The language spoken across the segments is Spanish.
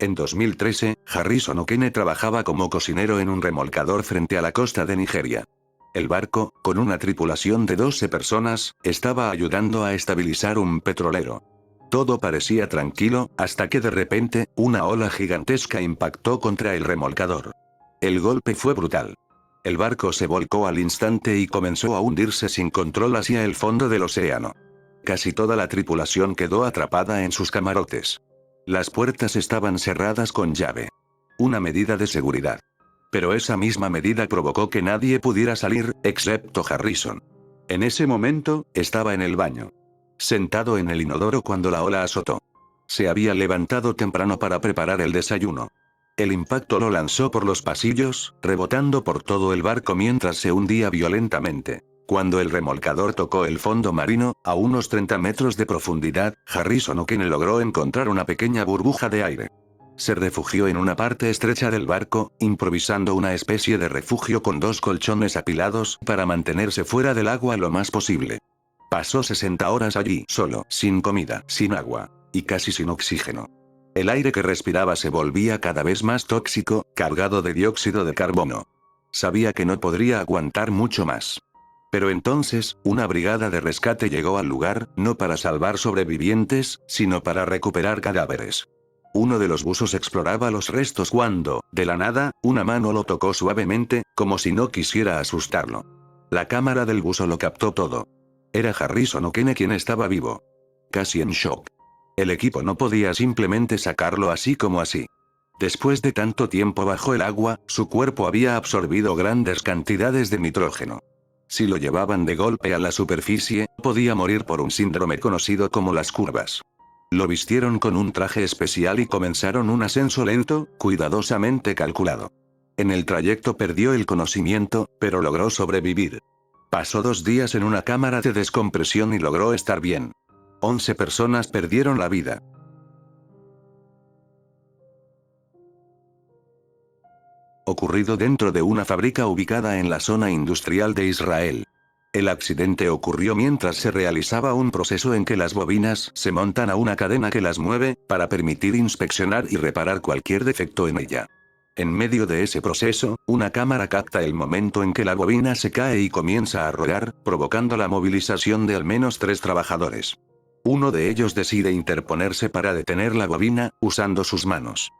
En 2013, Harrison Okene trabajaba como cocinero en un remolcador frente a la costa de Nigeria. El barco, con una tripulación de 12 personas, estaba ayudando a estabilizar un petrolero. Todo parecía tranquilo, hasta que de repente, una ola gigantesca impactó contra el remolcador. El golpe fue brutal. El barco se volcó al instante y comenzó a hundirse sin control hacia el fondo del océano. Casi toda la tripulación quedó atrapada en sus camarotes. Las puertas estaban cerradas con llave. Una medida de seguridad. Pero esa misma medida provocó que nadie pudiera salir, excepto Harrison. En ese momento, estaba en el baño. Sentado en el inodoro cuando la ola azotó. Se había levantado temprano para preparar el desayuno. El impacto lo lanzó por los pasillos, rebotando por todo el barco mientras se hundía violentamente. Cuando el remolcador tocó el fondo marino, a unos 30 metros de profundidad, Harrison Okene logró encontrar una pequeña burbuja de aire. Se refugió en una parte estrecha del barco, improvisando una especie de refugio con 2 colchones apilados para mantenerse fuera del agua lo más posible. Pasó 60 horas allí solo, sin comida, sin agua, y casi sin oxígeno. El aire que respiraba se volvía cada vez más tóxico, cargado de dióxido de carbono. Sabía que no podría aguantar mucho más. Pero entonces, una brigada de rescate llegó al lugar, no para salvar sobrevivientes, sino para recuperar cadáveres. Uno de los buzos exploraba los restos cuando, de la nada, una mano lo tocó suavemente, como si no quisiera asustarlo. La cámara del buzo lo captó todo. Era Harrison Okene quien estaba vivo. Casi en shock. El equipo no podía simplemente sacarlo así como así. Después de tanto tiempo bajo el agua, su cuerpo había absorbido grandes cantidades de nitrógeno. Si lo llevaban de golpe a la superficie, podía morir por un síndrome conocido como las curvas. Lo vistieron con un traje especial y comenzaron un ascenso lento, cuidadosamente calculado. En el trayecto perdió el conocimiento, pero logró sobrevivir. Pasó 2 días en una cámara de descompresión y logró estar bien. 11 personas perdieron la vida. Ocurrido dentro de una fábrica ubicada en la zona industrial de Israel. El accidente ocurrió mientras se realizaba un proceso en que las bobinas se montan a una cadena que las mueve, para permitir inspeccionar y reparar cualquier defecto en ella. En medio de ese proceso, una cámara capta el momento en que la bobina se cae y comienza a rodar, provocando la movilización de al menos 3 trabajadores. Uno de ellos decide interponerse para detener la bobina, usando sus manos.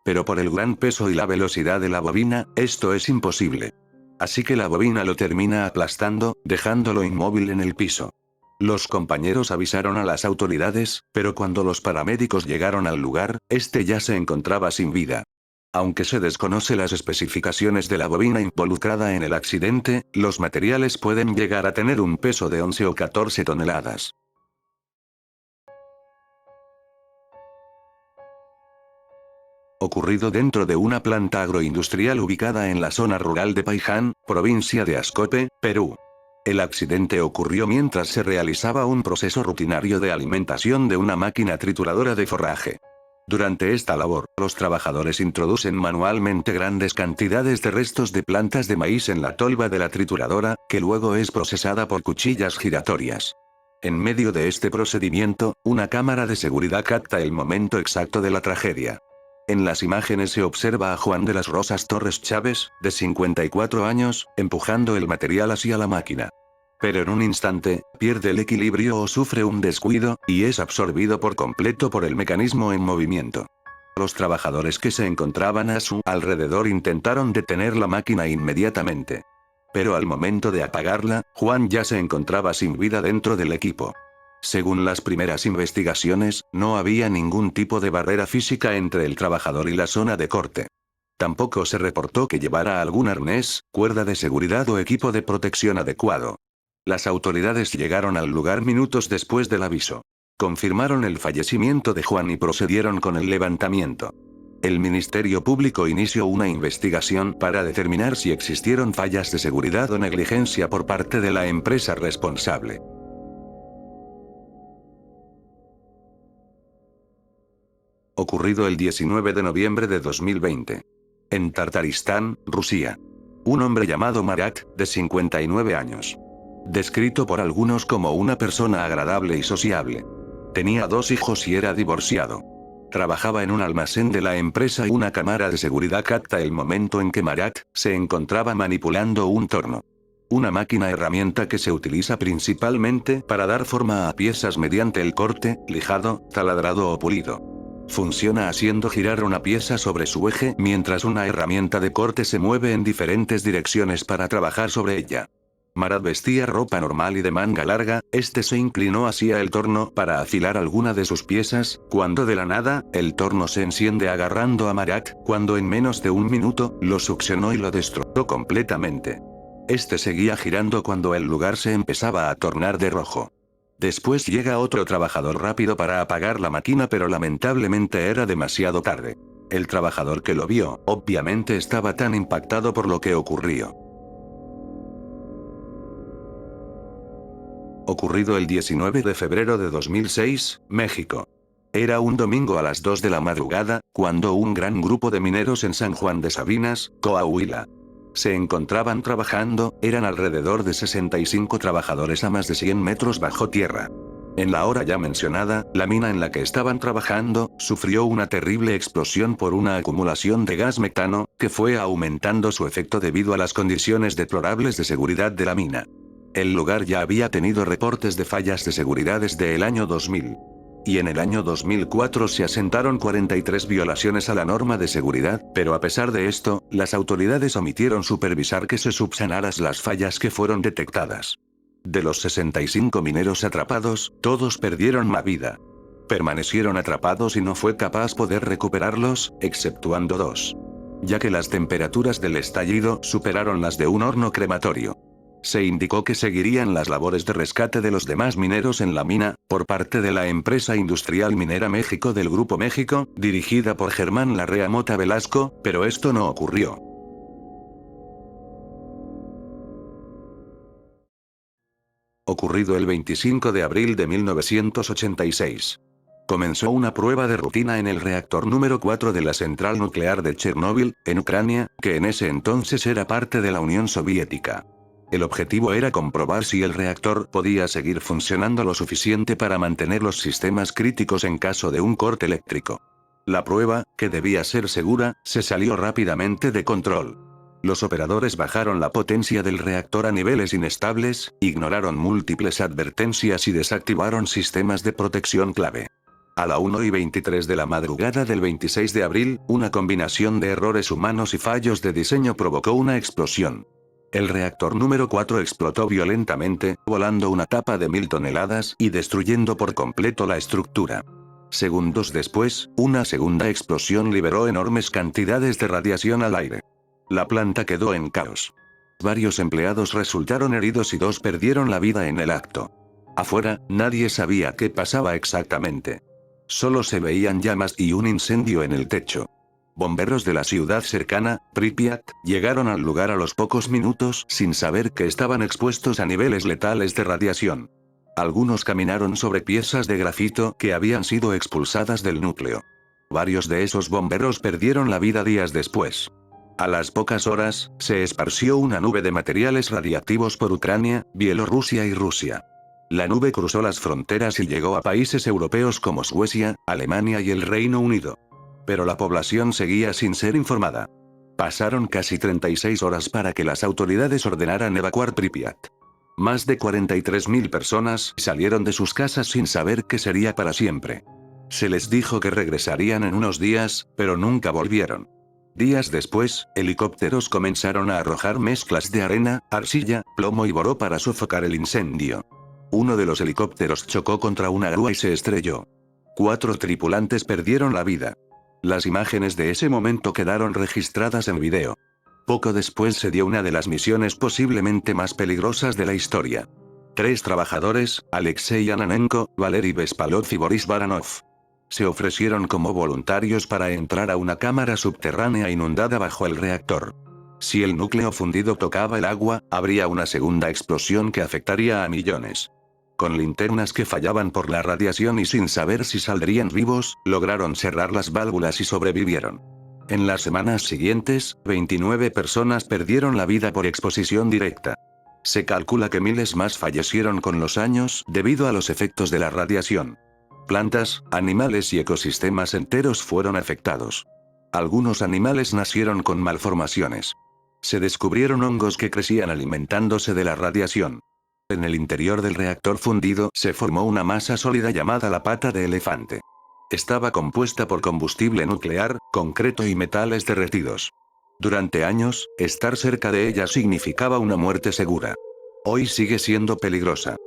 Pero por el gran peso y la velocidad de la bobina, esto es imposible. Así que la bobina lo termina aplastando, dejándolo inmóvil en el piso. Los compañeros avisaron a las autoridades, pero cuando los paramédicos llegaron al lugar, este ya se encontraba sin vida. Aunque se desconoce las especificaciones de la bobina involucrada en el accidente, los materiales pueden llegar a tener un peso de 11 o 14 toneladas. Ocurrido dentro de una planta agroindustrial ubicada en la zona rural de Paiján, provincia de Ascope, Perú. El accidente ocurrió mientras se realizaba un proceso rutinario de alimentación de una máquina trituradora de forraje. Durante esta labor, los trabajadores introducen manualmente grandes cantidades de restos de plantas de maíz en la tolva de la trituradora, que luego es procesada por cuchillas giratorias. En medio de este procedimiento, una cámara de seguridad capta el momento exacto de la tragedia. En las imágenes se observa a Juan de las Rosas Torres Chávez, de 54 años, empujando el material hacia la máquina. Pero en un instante, pierde el equilibrio o sufre un descuido, y es absorbido por completo por el mecanismo en movimiento. Los trabajadores que se encontraban a su alrededor intentaron detener la máquina inmediatamente. Pero al momento de apagarla, Juan ya se encontraba sin vida dentro del equipo. Según las primeras investigaciones, no había ningún tipo de barrera física entre el trabajador y la zona de corte. Tampoco se reportó que llevara algún arnés, cuerda de seguridad o equipo de protección adecuado. Las autoridades llegaron al lugar minutos después del aviso. Confirmaron el fallecimiento de Juan y procedieron con el levantamiento. El Ministerio Público inició una investigación para determinar si existieron fallas de seguridad o negligencia por parte de la empresa responsable. Ocurrido el 19 de noviembre de 2020. En Tartaristán, Rusia. Un hombre llamado Marat, de 59 años. Descrito por algunos como una persona agradable y sociable. Tenía 2 hijos y era divorciado. Trabajaba en un almacén de la empresa y una cámara de seguridad capta el momento en que Marat se encontraba manipulando un torno. Una máquina herramienta que se utiliza principalmente para dar forma a piezas mediante el corte, lijado, taladrado o pulido. Funciona haciendo girar una pieza sobre su eje mientras una herramienta de corte se mueve en diferentes direcciones para trabajar sobre ella. Marat vestía ropa normal y de manga larga, se inclinó hacia el torno para afilar alguna de sus piezas, cuando de la nada, el torno se enciende agarrando a Marat, cuando en menos de un minuto, lo succionó y lo destrozó completamente. Seguía girando cuando el lugar se empezaba a tornar de rojo. Después llega otro trabajador rápido para apagar la máquina, pero lamentablemente era demasiado tarde. El trabajador que lo vio, obviamente estaba tan impactado por lo que ocurrió. Ocurrido el 19 de febrero de 2006, México. Era un domingo a las 2 de la madrugada, cuando un gran grupo de mineros en San Juan de Sabinas, Coahuila, se encontraban trabajando. Eran alrededor de 65 trabajadores a más de 100 metros bajo tierra. En la hora ya mencionada, la mina en la que estaban trabajando, sufrió una terrible explosión por una acumulación de gas metano, que fue aumentando su efecto debido a las condiciones deplorables de seguridad de la mina. El lugar ya había tenido reportes de fallas de seguridad desde el año 2000. Y en el año 2004 se asentaron 43 violaciones a la norma de seguridad, pero a pesar de esto, las autoridades omitieron supervisar que se subsanaran las fallas que fueron detectadas. De los 65 mineros atrapados, todos perdieron la vida. Permanecieron atrapados y no fue capaz poder recuperarlos, exceptuando 2. Ya que las temperaturas del estallido superaron las de un horno crematorio. Se indicó que seguirían las labores de rescate de los demás mineros en la mina, por parte de la empresa industrial minera México del Grupo México, dirigida por Germán Larrea Mota Velasco, pero esto no ocurrió. Ocurrido el 25 de abril de 1986. Comenzó una prueba de rutina en el reactor número 4 de la central nuclear de Chernóbil, en Ucrania, que en ese entonces era parte de la Unión Soviética. El objetivo era comprobar si el reactor podía seguir funcionando lo suficiente para mantener los sistemas críticos en caso de un corte eléctrico. La prueba, que debía ser segura, se salió rápidamente de control. Los operadores bajaron la potencia del reactor a niveles inestables, ignoraron múltiples advertencias y desactivaron sistemas de protección clave. A la 1:23 de la madrugada del 26 de abril, una combinación de errores humanos y fallos de diseño provocó una explosión. El reactor número 4 explotó violentamente, volando una tapa de 1000 toneladas y destruyendo por completo la estructura. Segundos después, una segunda explosión liberó enormes cantidades de radiación al aire. La planta quedó en caos. Varios empleados resultaron heridos y 2 perdieron la vida en el acto. Afuera, nadie sabía qué pasaba exactamente. Solo se veían llamas y un incendio en el techo. Bomberos de la ciudad cercana, Pripyat, llegaron al lugar a los pocos minutos sin saber que estaban expuestos a niveles letales de radiación. Algunos caminaron sobre piezas de grafito que habían sido expulsadas del núcleo. Varios de esos bomberos perdieron la vida días después. A las pocas horas, se esparció una nube de materiales radiactivos por Ucrania, Bielorrusia y Rusia. La nube cruzó las fronteras y llegó a países europeos como Suecia, Alemania y el Reino Unido. Pero la población seguía sin ser informada. Pasaron casi 36 horas para que las autoridades ordenaran evacuar Pripyat. Más de 43.000 personas salieron de sus casas sin saber qué sería para siempre. Se les dijo que regresarían en unos días, pero nunca volvieron. Días después, helicópteros comenzaron a arrojar mezclas de arena, arcilla, plomo y boró para sofocar el incendio. Uno de los helicópteros chocó contra una grúa y se estrelló. 4 tripulantes perdieron la vida. Las imágenes de ese momento quedaron registradas en video. Poco después se dio una de las misiones posiblemente más peligrosas de la historia. 3 trabajadores, Alexei Ananenko, Valery Bespalov y Boris Baranov, se ofrecieron como voluntarios para entrar a una cámara subterránea inundada bajo el reactor. Si el núcleo fundido tocaba el agua, habría una segunda explosión que afectaría a millones. Con linternas que fallaban por la radiación y sin saber si saldrían vivos, lograron cerrar las válvulas y sobrevivieron. En las semanas siguientes, 29 personas perdieron la vida por exposición directa. Se calcula que miles más fallecieron con los años debido a los efectos de la radiación. Plantas, animales y ecosistemas enteros fueron afectados. Algunos animales nacieron con malformaciones. Se descubrieron hongos que crecían alimentándose de la radiación. En el interior del reactor fundido se formó una masa sólida llamada la pata de elefante. Estaba compuesta por combustible nuclear, concreto y metales derretidos. Durante años, estar cerca de ella significaba una muerte segura. Hoy sigue siendo peligrosa.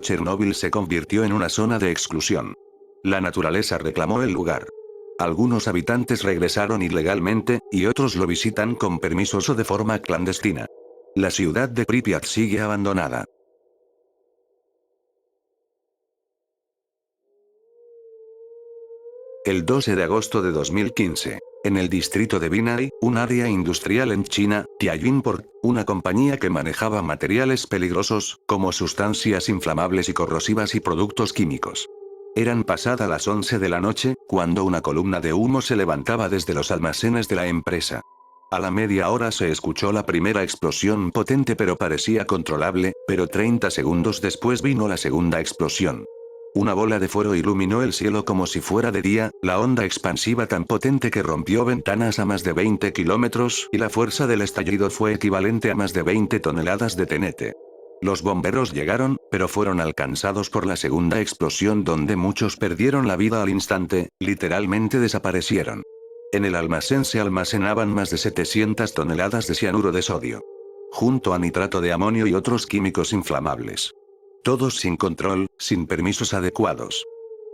Chernóbil se convirtió en una zona de exclusión. La naturaleza reclamó el lugar. Algunos habitantes regresaron ilegalmente, y otros lo visitan con permisos o de forma clandestina. La ciudad de Pripyat sigue abandonada. El 12 de agosto de 2015. En el distrito de Binai, un área industrial en China, Tianjin Port, una compañía que manejaba materiales peligrosos, como sustancias inflamables y corrosivas y productos químicos. Eran pasadas las 11 de la noche, cuando una columna de humo se levantaba desde los almacenes de la empresa. A la media hora se escuchó la primera explosión potente pero parecía controlable, pero 30 segundos después vino la segunda explosión. Una bola de fuego iluminó el cielo como si fuera de día, la onda expansiva tan potente que rompió ventanas a más de 20 kilómetros, y la fuerza del estallido fue equivalente a más de 20 toneladas de TNT. Los bomberos llegaron, pero fueron alcanzados por la segunda explosión donde muchos perdieron la vida al instante, literalmente desaparecieron. En el almacén se almacenaban más de 700 toneladas de cianuro de sodio, junto a nitrato de amonio y otros químicos inflamables. Todos sin control, sin permisos adecuados.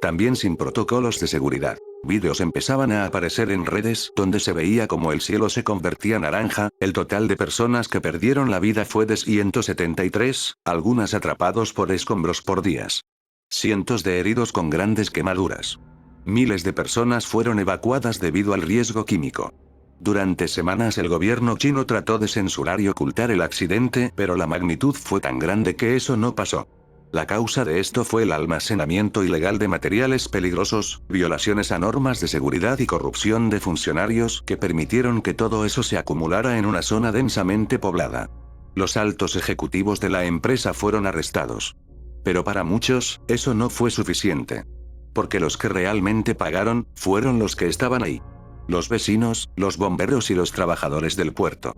También sin protocolos de seguridad. Vídeos empezaban a aparecer en redes donde se veía como el cielo se convertía naranja. El total de personas que perdieron la vida fue de 173, algunas atrapados por escombros por días. Cientos de heridos con grandes quemaduras. Miles de personas fueron evacuadas debido al riesgo químico. Durante semanas el gobierno chino trató de censurar y ocultar el accidente, pero la magnitud fue tan grande que eso no pasó. La causa de esto fue el almacenamiento ilegal de materiales peligrosos, violaciones a normas de seguridad y corrupción de funcionarios que permitieron que todo eso se acumulara en una zona densamente poblada. Los altos ejecutivos de la empresa fueron arrestados. Pero para muchos, eso no fue suficiente. Porque los que realmente pagaron, fueron los que estaban ahí. Los vecinos, los bomberos y los trabajadores del puerto.